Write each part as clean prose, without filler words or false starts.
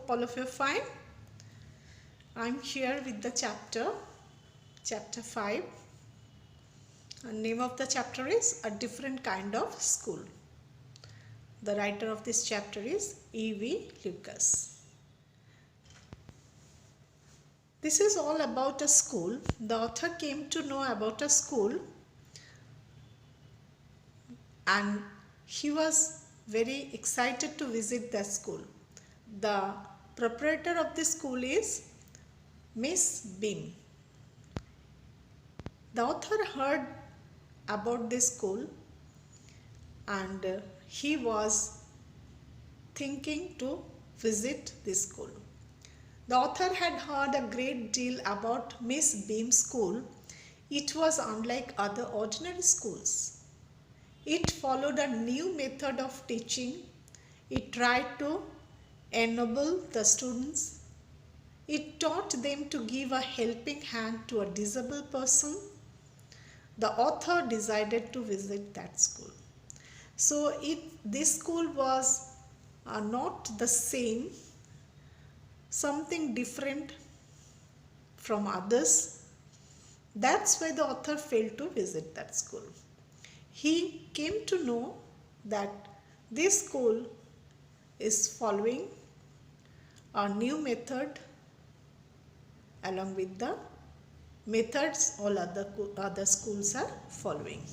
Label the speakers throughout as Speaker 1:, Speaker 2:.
Speaker 1: hope all of you are fine. I'm here with the chapter 5. The name of the chapter is A Different Kind of School. The writer of this chapter is E.V. Lucas. This is all about a school. The author came to know about a school and he was very excited to visit the school. The proprietor of the school is Miss Beam. The author heard about this school and he was thinking to visit this school. The author had heard a great deal about Miss Beam's school. It was unlike other ordinary schools. It followed a new method of teaching. It tried to ennoble the students. It taught them to give a helping hand to a disabled person. The author decided to visit that school. So this school was not the same, something different from others. That's why the author failed to visit that school. He came to know that this school is following a new method along with the methods all other schools are following.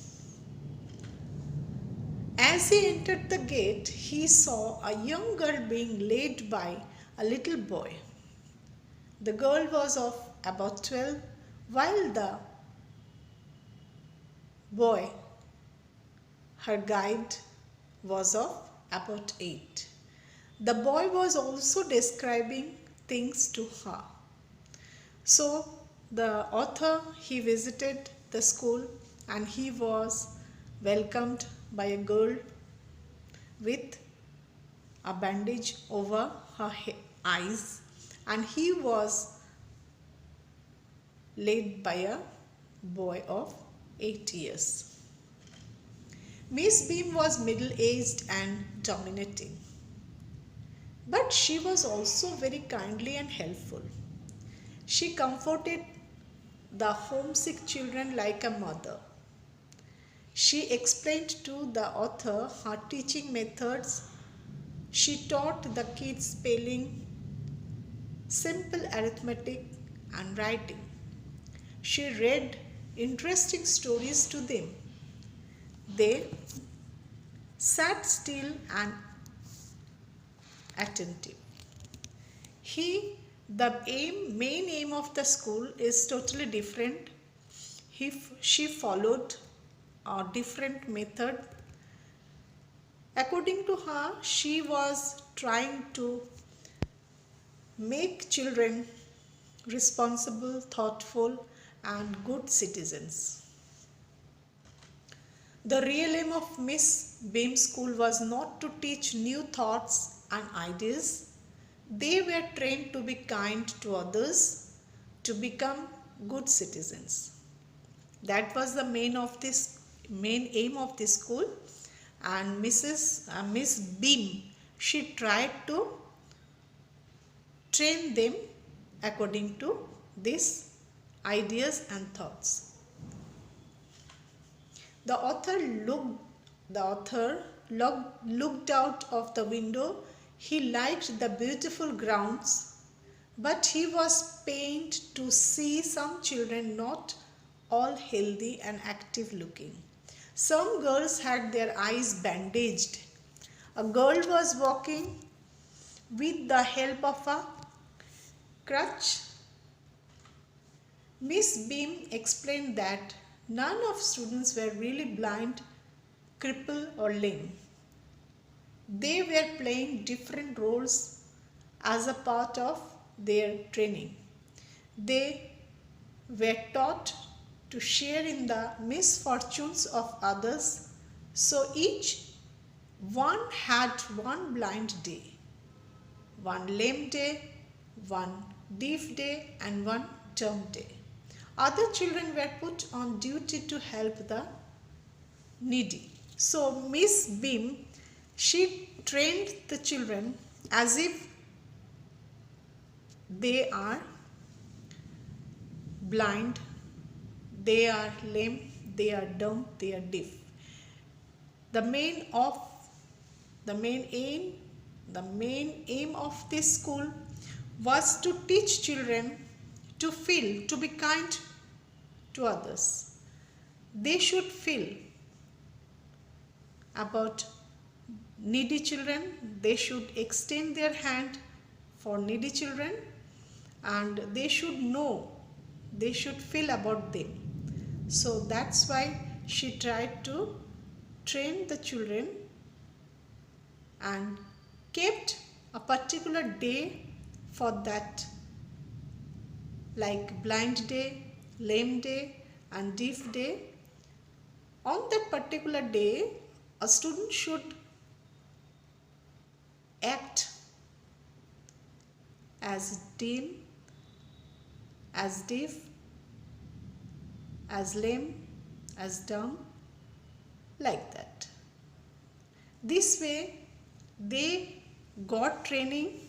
Speaker 1: As he entered the gate, he saw a young girl being led by a little boy. The girl was of about 12, while the boy, her guide, was of about 8. The boy was also describing things to her. So the author, he visited the school and he was welcomed by a girl with a bandage over her eyes, and he was led by a boy of 8 years. Miss Beam was middle-aged and dominating, but she was also very kindly and helpful. She comforted the homesick children like a mother. She explained to the author her teaching methods. She taught the kids spelling, simple arithmetic and writing. She read interesting stories to them. They sat still and attentive. The main aim of the school is totally different. She followed a different method. According to her, she was trying to make children responsible, thoughtful, and good citizens. The real aim of Miss Beam's school was not to teach new thoughts and ideas. They were trained to be kind to others, to become good citizens. That was the main aim of this school, and Miss Beam, she tried to train them according to these ideas and thoughts. The author looked out of the window. He liked the beautiful grounds, but he was pained to see some children not all healthy and active looking. Some girls had their eyes bandaged. A girl was walking with the help of a crutch. Miss Beam explained that none of students were really blind, crippled or lame. They were playing different roles as a part of their training. They were taught to share in the misfortunes of others, so each one had one blind day, one lame day, one deaf day, and one dumb day. Other children were put on duty to help the needy. So Miss Beam, she trained the children as if they are blind, they are lame, they are dumb, they are deaf. The main of the main aim the main aim of this school was to teach children to feel, to be kind to others. They should feel about needy children, they should extend their hand for needy children, and they should know, they should feel about them. So that's why she tried to train the children and kept a particular day for that, like blind day, lame day, and deaf day. On that particular day, a student should act as dim, as deaf, as lame, as dumb, like that. This way, they got training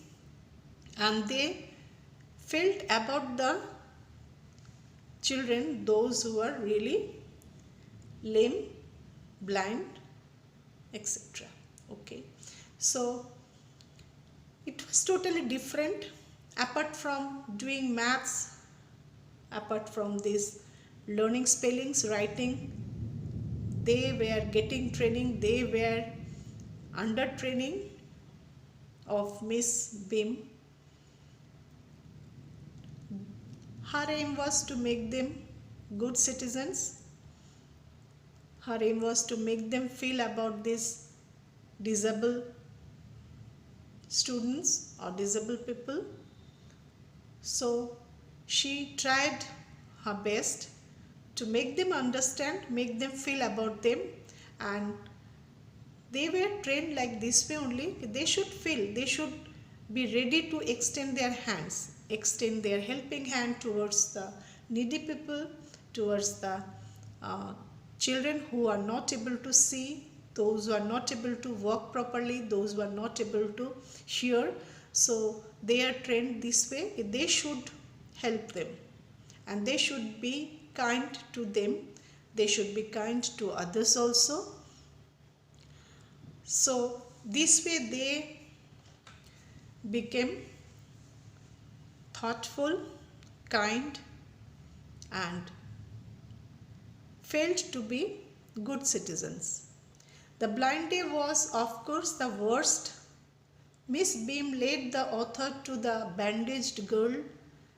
Speaker 1: and they felt about the children, those who are really lame, blind, etc. Okay, so it was totally different. Apart from doing maths, apart from this learning spellings, writing, they were getting training, they were under training of Miss Bim. Her aim was to make them good citizens. Her aim was to make them feel about these disabled students or disabled people. So she tried her best to make them understand, make them feel about them, and they were trained like this way only. They should feel, they should be ready to extend their hands, extend their helping hand towards the needy people, towards the children who are not able to see, those who are not able to walk properly, those who are not able to hear. So they are trained this way. They should help them and they should be kind to them. They should be kind to others also. So this way they became thoughtful, kind, and felt to be good citizens. The blind day was, of course, the worst. Miss Beam led the author to the bandaged girl.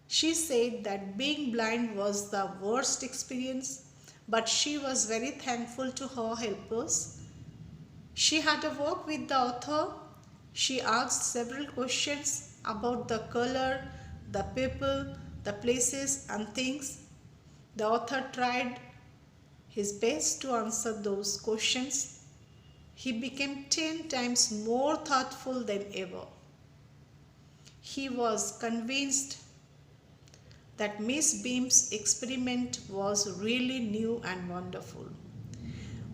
Speaker 1: She said that being blind was the worst experience, but she was very thankful to her helpers. She had a walk with the author. She asked several questions about the color, the people, the places and things. The author tried his best to answer those questions. He became 10 times more thoughtful than ever. He was convinced that Miss Beam's experiment was really new and wonderful.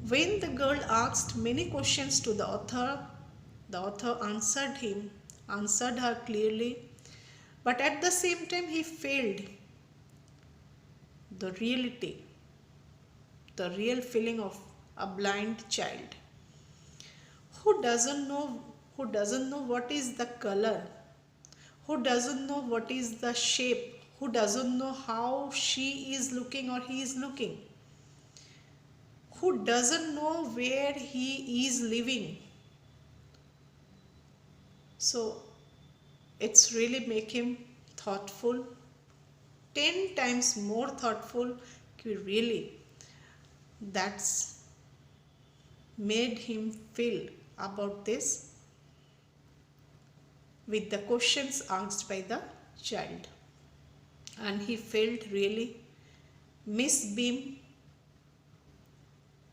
Speaker 1: When the girl asked many questions to the author answered her clearly, but at the same time he felt the reality, the real feeling of a blind child who doesn't know what is the color, who doesn't know what is the shape, who doesn't know how she is looking or he is looking, who doesn't know where he is living. So it's really make him thoughtful, 10 times more thoughtful. Really, that's made him feel about this with the questions asked by the child, and he felt really Miss Beam,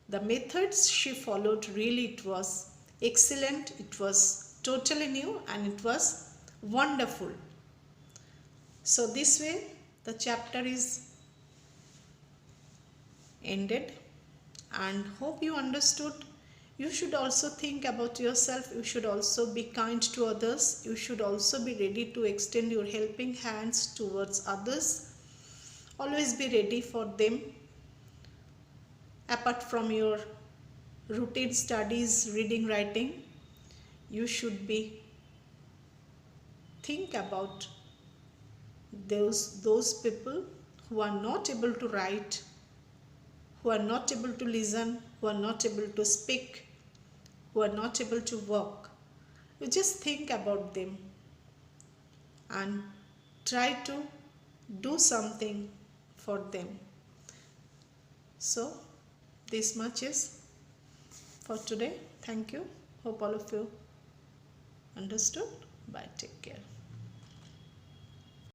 Speaker 1: the methods she followed, really it was excellent, it was totally new, and it was wonderful. So this way the chapter is ended, and hope you understood. You should also think about yourself. You should also be kind to others. You should also be ready to extend your helping hands towards others. Always be ready for them. Apart from your routine studies, reading, writing, you should be think about those people who are not able to write, who are not able to listen, who are not able to speak, who are not able to work. You just think about them and try to do something for them. So this much is for today. Thank you. Hope all of you understood. Bye. Take care.